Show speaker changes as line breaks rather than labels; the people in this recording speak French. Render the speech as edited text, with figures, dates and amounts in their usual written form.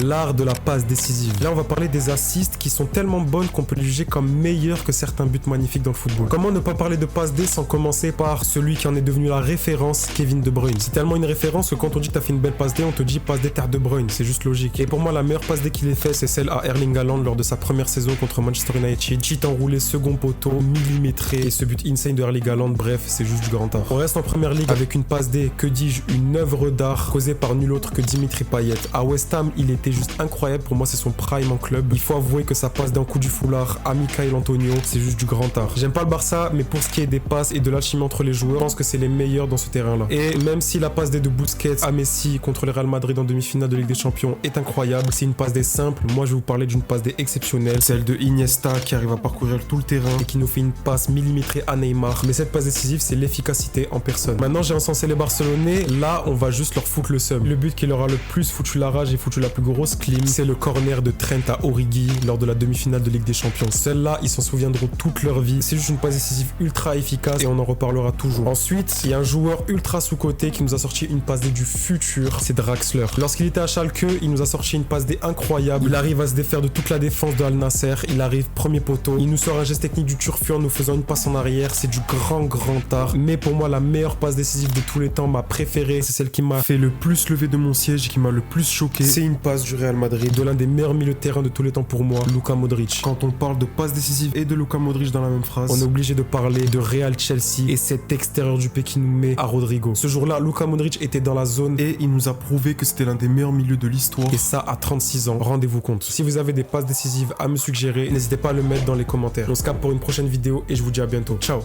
L'art de la passe décisive. Là, on va parler des assists qui sont tellement bonnes qu'on peut les juger comme meilleurs que certains buts magnifiques dans le football. Comment ne pas parler de passe D sans commencer par celui qui en est devenu la référence, Kevin De Bruyne. C'est tellement une référence que quand on dit que t'as fait une belle passe D, on te dit passe D terre De Bruyne. C'est juste logique. Et pour moi, la meilleure passe D qu'il ait fait, c'est celle à Erling Haaland lors de sa première saison contre Manchester United. Cheat enroulé, second poteau, millimétré. Et ce but insane de Erling Haaland, bref, c'est juste du grand art. On reste en première ligue avec une passe D, que dis-je, une œuvre d'art causée par nul autre que Dimitri Payet. À West Ham, il était juste incroyable. Pour moi, c'est son prime en club. Il faut avouer que ça passe d'un coup du foulard à Michail Antonio, c'est juste du grand art. J'aime pas le Barça, mais pour ce qui est des passes et de l'alchimie entre les joueurs, je pense que c'est les meilleurs dans ce terrain-là. Et même si la passe D de Busquets à Messi contre le Real Madrid en demi-finale de Ligue des Champions est incroyable, c'est une passe D simple. Moi, je vais vous parler d'une passe D exceptionnelle, celle de Iniesta qui arrive à parcourir tout le terrain et qui nous fait une passe millimétrée à Neymar. Mais cette passe décisive, c'est l'efficacité en personne. Maintenant, j'ai encensé les Barcelonais. Là, on va juste leur foutre le seum. Le but qui leur a le plus foutu la rage et foutu la plus grosse clim, c'est le corner de Trent à Origi lors de la demi-finale de Ligue des Champions. Celle-là, ils s'en souviendront toute leur vie. C'est juste une passe décisive ultra efficace et on en reparlera toujours. Ensuite, il y a un joueur ultra sous-coté qui nous a sorti une passe D du futur, c'est Draxler. Lorsqu'il était à Schalke, il nous a sorti une passe D incroyable. Il arrive à se défaire de toute la défense de Al Nasser. Il arrive premier poteau. Il nous sort un geste technique du turfu en nous faisant une passe en arrière. C'est du grand art. Mais pour moi, la meilleure passe décisive de tous les temps, ma préférée, c'est celle qui m'a fait le plus lever de mon siège et qui m'a le plus choqué. C'est une passe du Real Madrid, de l'un des meilleurs milieux de terrain de tous les temps pour moi, Luka Modric. Quand on parle de passe décisive et de Luka Modric dans la même phrase, on est obligé de parler de Real Chelsea et cet extérieur du pied qui nous met à Rodrigo. Ce jour-là, Luka Modric était dans la zone et il nous a prouvé que c'était l'un des meilleurs milieux de l'histoire. Et ça à 36 ans, rendez-vous compte. Si vous avez des passes décisives à me suggérer, n'hésitez pas à le mettre dans les commentaires. On se capte pour une prochaine vidéo et je vous dis à bientôt. Ciao.